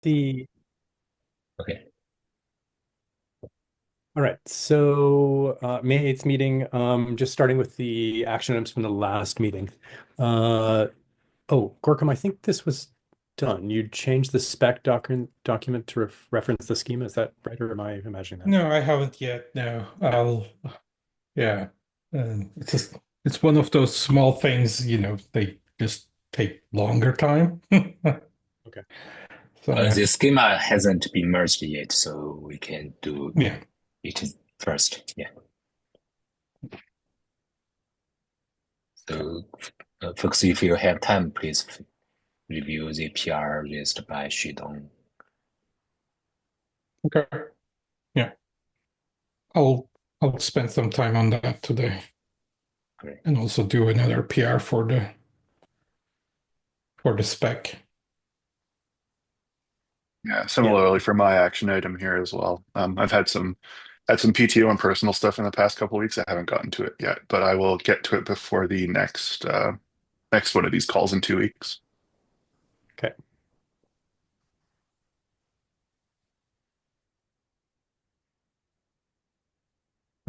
The Okay. All right. So May 8th meeting, just starting with the action items from the last meeting. Uh oh, Gorkum, I think this was done. You changed the spec document to reference the schema. Is that right, or am I imagining that? No, I haven't yet. No, yeah. It's just, it's one of those small things, they just take longer time. Okay. So yeah, The schema hasn't been merged yet, so we can do yeah. it first. Yeah. Okay. So, folks, if you have time, please review the PR list by Xudong. Okay. Yeah. I'll I'll spend some time on that today Great. and also do another PR for the spec. Yeah, Yeah. similarly for my action item here as well. I've had some PTO and personal stuff in the past couple of weeks. I haven't gotten to it yet, but I will get to it before the next one of these calls in 2 weeks. Okay.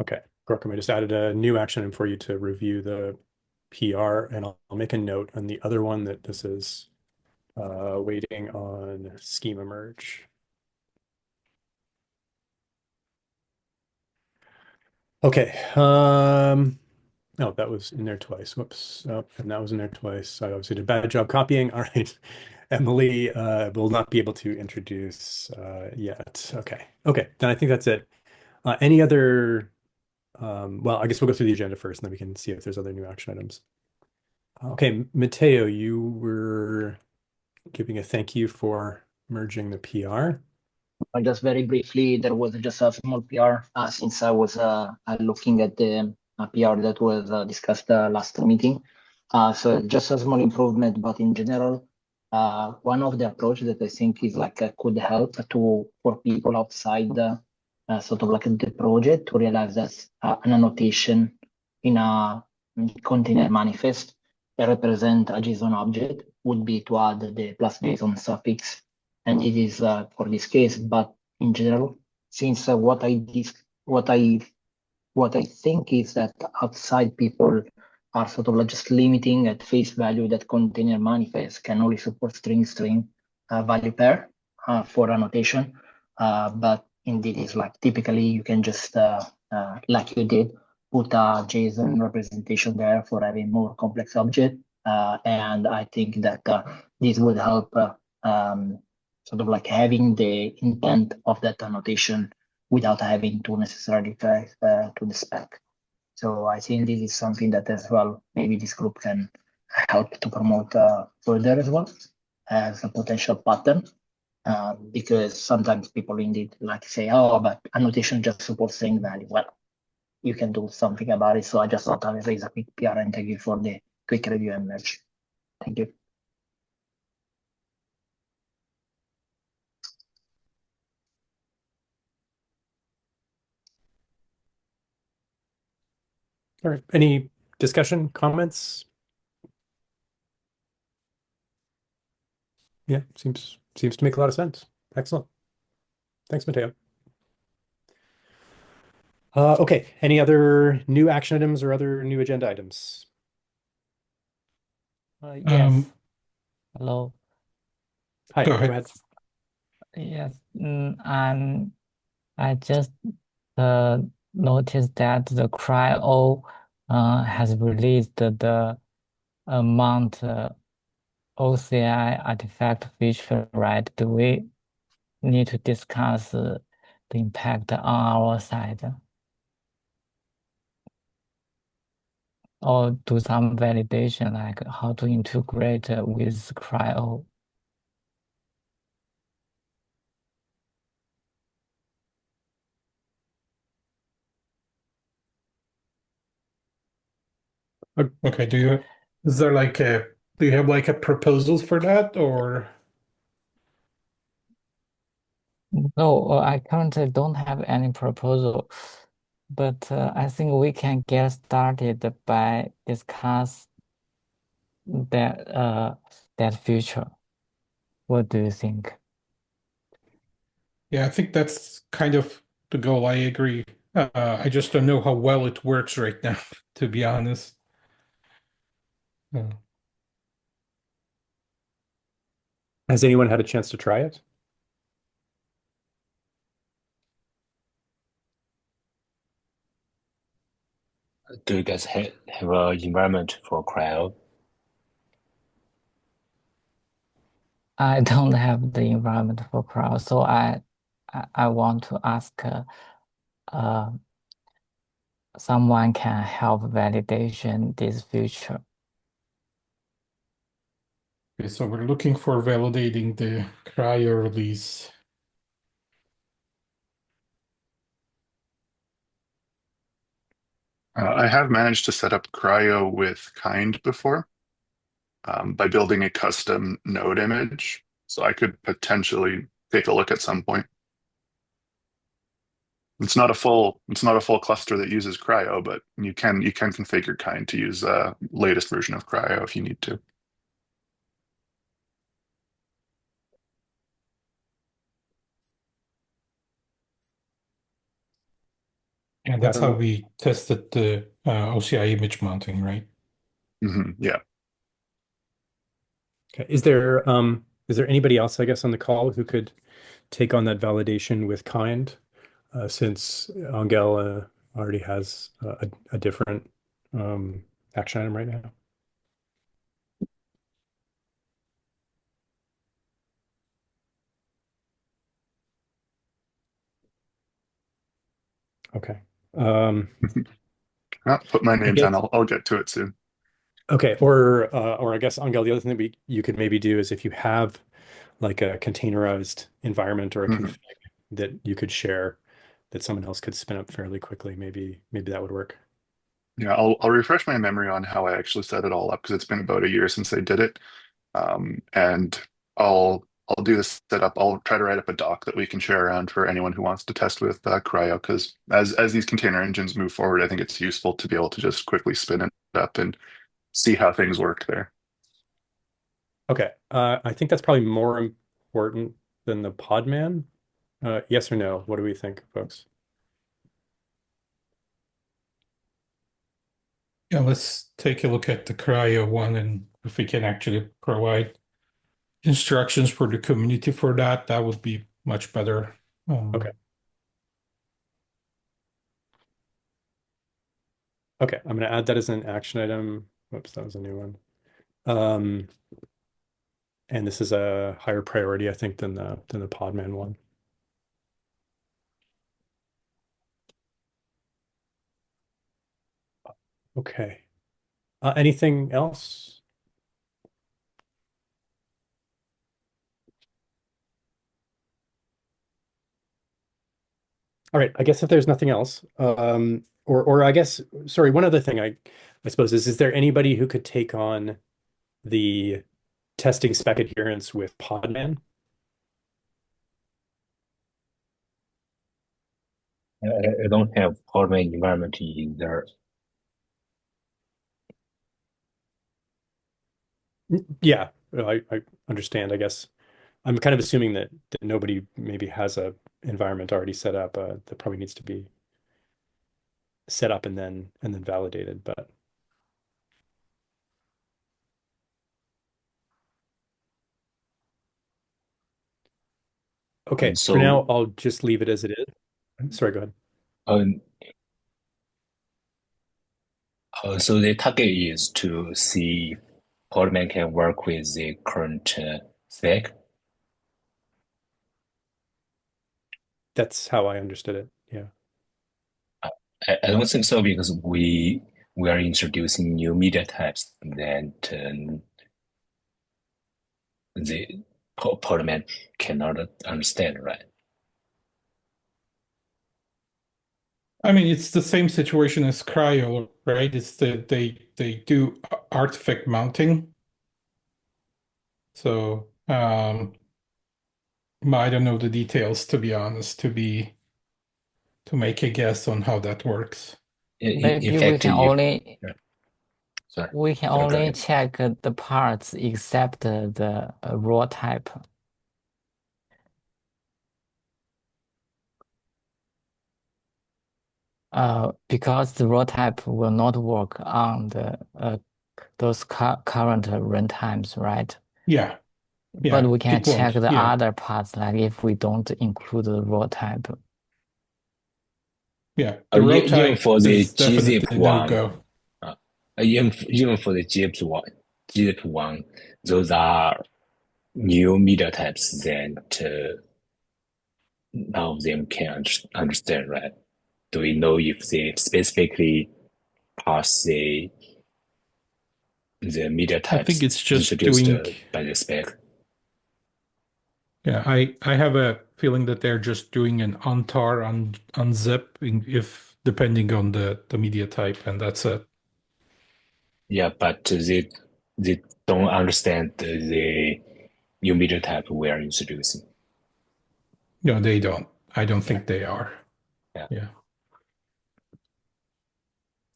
Okay. Gorkum, I just added a new action item for you to review the PR, and I'll make a note on the other one that this is waiting on schema merge. Okay. No, that was in there twice. Whoops. Oh, and that was in there twice. I obviously did a bad job copying. All right. Emily will not be able to introduce yet. Okay. Okay. Then I think that's it. Any other, well, I guess we'll go through the agenda first, and then we can see if there's other new action items. Okay, Mateo, you were giving a thank you for merging the PR. Just very briefly, there was just a small PR since I was looking at the PR that was discussed last meeting. So just a small improvement, but in general, one of the approach that I think is like could help to for people outside sort of like the project to realize that an annotation in a container manifest that represent a JSON object would be to add the plus JSON suffix, and it is for this case. But in general, since what I think is that outside people are sort of like just limiting at face value that container manifest can only support string value pair for annotation. But indeed, it's like typically you can just like you did put a JSON representation there for having more complex object. And I think that this would help sort of like having the intent of that annotation without having to necessarily try to the spec. So I think this is something that as well, maybe this group can help to promote further as well as a potential pattern. Because sometimes people indeed like say, oh, but annotation just supports string value. Well, you can do something about it. So I just thought I would raise a quick PR and thank you for the quick review and merge. Thank you. All right. Any discussion, comments? Yeah, seems to make a lot of sense. Excellent. Thanks, Mateo. Okay, any other new action items or other new agenda items? Um, Yes. Hello. Hi, Go go ahead. ahead. Yes. I just uh, noticed that the cryo has released the amount OCI artifact feature, right? Do we need to discuss the impact on our side or do some validation, like how to integrate with cryo? Okay. Is there like do you have like a proposals for that or? No, I currently don't have any proposal, but I think we can get started by discuss that that future. What do you think? Yeah, I think that's kind of the goal. I agree. I just don't know how well it works right now, to be honest. Uh, Has anyone had a chance to try it? Do you guys have an environment for cryo? I don't have the environment for crowd, so I want to ask uh, someone can help validation this feature. okay, so we're looking for validating the cryo release. I have managed to set up cryo with Kind before, by building a custom node image. So I could potentially take a look at some point. It's not a full cluster that uses cryo, but you can configure Kind to use latest version of cryo if you need to. And Yeah, I that's don't how know. we tested the OCI image mounting, right? Yeah. Okay. Is there anybody else, I guess, on the call who could take on that validation with kind, since Angel already has a different action item right now? Okay. Um, Put my I name down. guess I'll get to it soon. okay, or I guess Angel, the other thing that you could maybe do is if you have like a containerized environment or a Mhm. config that you could share that someone else could spin up fairly quickly, maybe that would work. Yeah, I'll refresh my memory on how I actually set it all up because it's been about a year since I did it. And I'll do this setup. I'll try to write up a doc that we can share around for anyone who wants to test with cryo. Because as these container engines move forward, I think it's useful to be able to just quickly spin it up and see how things work there. Okay. I think that's probably more important than the Podman. Yes or no? What do we think, folks? Yeah, let's take a look at the cryo one and if we can actually provide instructions for the community for that, that would be much better. Okay. Okay. I'm going to add that as an action item. Whoops, that was a new one. Um, and this is a higher priority, I think, than the Podman one. Okay. Anything else? All right. I guess if there's nothing else, or I guess, sorry, one other thing I suppose is there anybody who could take on the testing spec adherence with Podman? I don't have Podman environment either. Yeah, I understand. I guess I'm kind of assuming that nobody maybe has a environment already set up that probably needs to be set up and then validated. But okay, And for now, so, I'll just leave it as it is. Sorry, go ahead. um, so the target is to see Podman can work with the current spec. That's how I understood it. Yeah. I don't think so because we are introducing new media types that the Podman cannot understand, right? I mean, it's the same situation as cryo, right? It's they do artifact mounting. So I don't know the details to be honest, to make a guess on how that works. In Maybe fact, if yeah, sorry, we can sorry, go only ahead. check the parts except the raw type. Because the raw type will not work on the those current runtimes, right? Yeah, But yeah, we can it check won't. the Yeah, other parts, like if we don't include the raw type. yeah. The row Even type for the is gzip definitely no one, go. even for the gzip one, those are new media types that none of them can understand, right? Do we know if they specifically parse the media I think types it's just introduced doing. by the spec? Yeah, I have a feeling that they're just doing an untar unzip if depending on the media type, and that's it. Yeah, but they don't understand the new media type we are introducing. No, they don't. I don't Yeah, think they are. yeah. Yeah.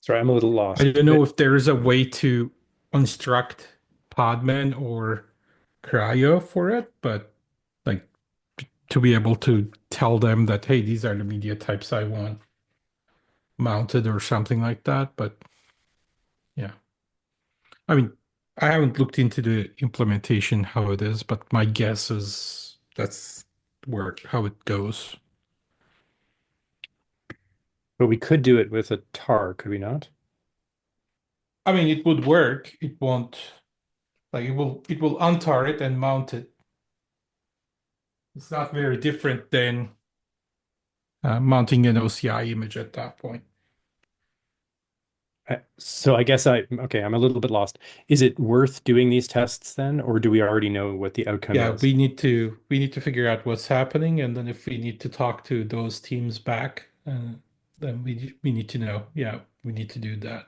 Sorry, I'm a little I lost. don't know if there is a way to construct Podman or Cryo for it, but like to be able to tell them that, hey, these are the media types I want mounted or something like that. But yeah, I mean, I haven't looked into the implementation how it is, but my guess is that's where how it goes. But we could do it with a tar, could we not? I mean, it would work. It won't like it will untar it and mount it. It's not very different than mounting an OCI image at that point. So I guess okay, I'm a little bit lost. Is it worth doing these tests then, or do we already know what the outcome Yeah, is? we need to figure out what's happening, and then if we need to talk to those teams back, then we need to know. Yeah, we need to do that.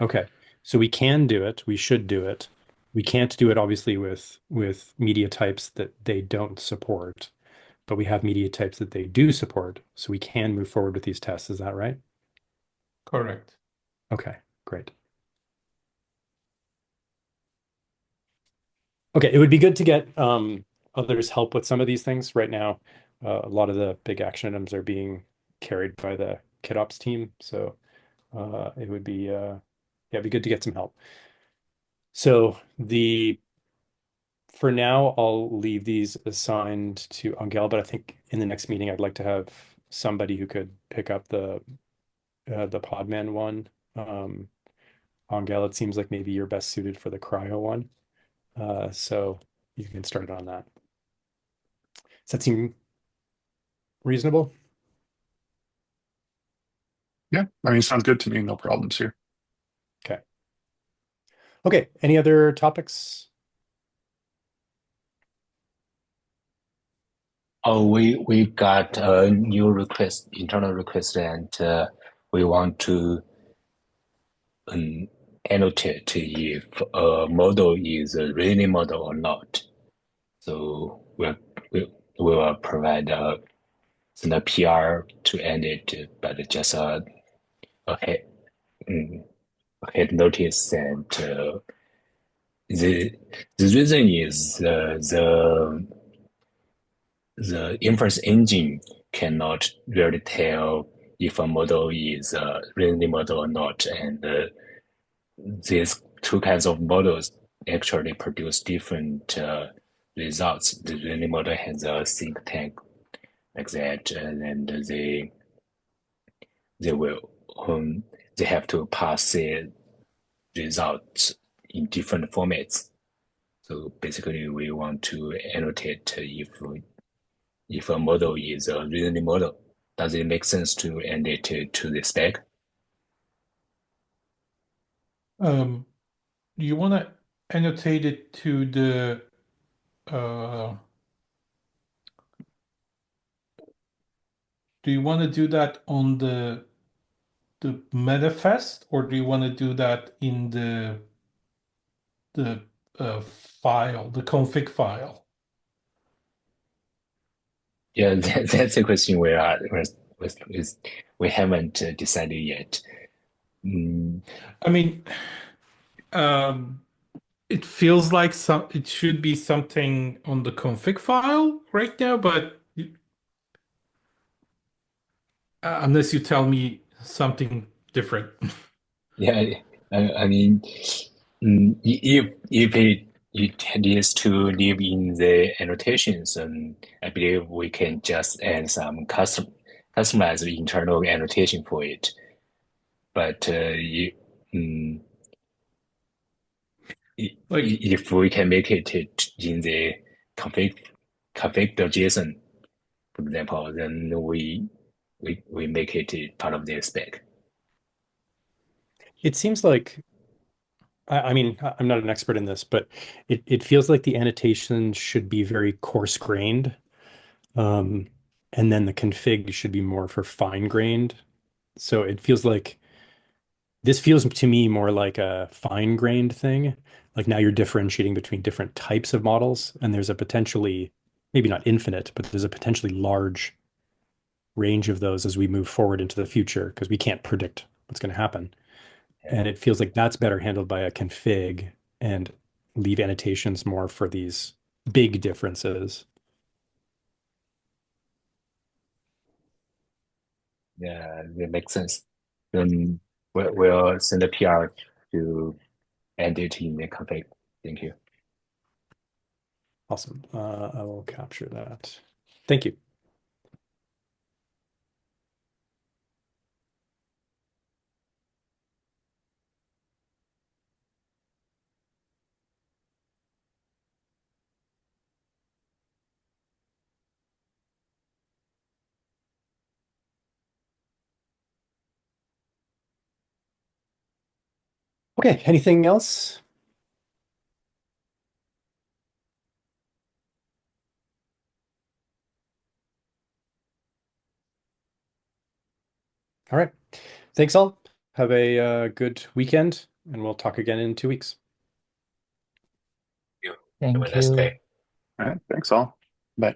Okay. So we can do it. We should do it. We can't do it obviously with media types that they don't support, but we have media types that they do support, so we can move forward with these tests. Is that right? Correct. Okay, great. Okay, it would be good to get others help with some of these things. Right now, a lot of the big action items are being carried by the KitOps team, so it would be yeah, it'd be good to get some help. So the for now, I'll leave these assigned to Angel, but I think in the next meeting, I'd like to have somebody who could pick up the Podman one. Angel, it seems like maybe you're best suited for the cryo one. So you can start on that. Does that seem reasonable? Yeah, I mean, sounds good to me. No problems here. Okay. Okay. Any other topics? Oh, we got a new request, internal request, and we want to um, annotate if a model is a really model or not. So we will provide send a PR to end it, but just a head, um, a head notice, and the the reason is the inference engine cannot really tell if a model is a reasoning model or not, and these two kinds of models actually produce different results. The reasoning model has a think tank like that, and they will they have to pass the results in different formats. So basically, we want to annotate if a model is a reasoning model. Does it make sense to add it to the spec? Um, do you want to annotate it to the uh, do you want to do that on the manifest, or do you want to do that in the file, the config file? Yeah, that's a question we haven't decided yet. Mm, I mean, um, it feels like it should be something on the config file right now, but unless you tell me something different. Yeah, I mean, if it needs to live in the annotations, I believe we can just add some customized internal annotation for it. But mm, Like, if we can make it in the config.json, for example, then we make it part of the spec. It seems like, I mean, I'm not an expert in this, but it feels like the annotation should be very coarse-grained. Um, and then the config should be more for fine-grained. So it feels like this feels to me more like a fine-grained thing. Like now you're differentiating between different types of models, and there's a potentially, maybe not infinite, but there's a potentially large range of those as we move forward into the future because we can't predict what's going to happen. And it feels like that's better handled by a config and leave annotations more for these big differences. Yeah, that makes sense. Then we'll send a PR to end it in the config. Thank you. Awesome. I will capture that. Thank you. Okay, anything else? All right. Thanks all. Have a good weekend, and we'll talk again in 2 weeks. You. Have a Thank nice you. day. All right. Thanks all. Bye.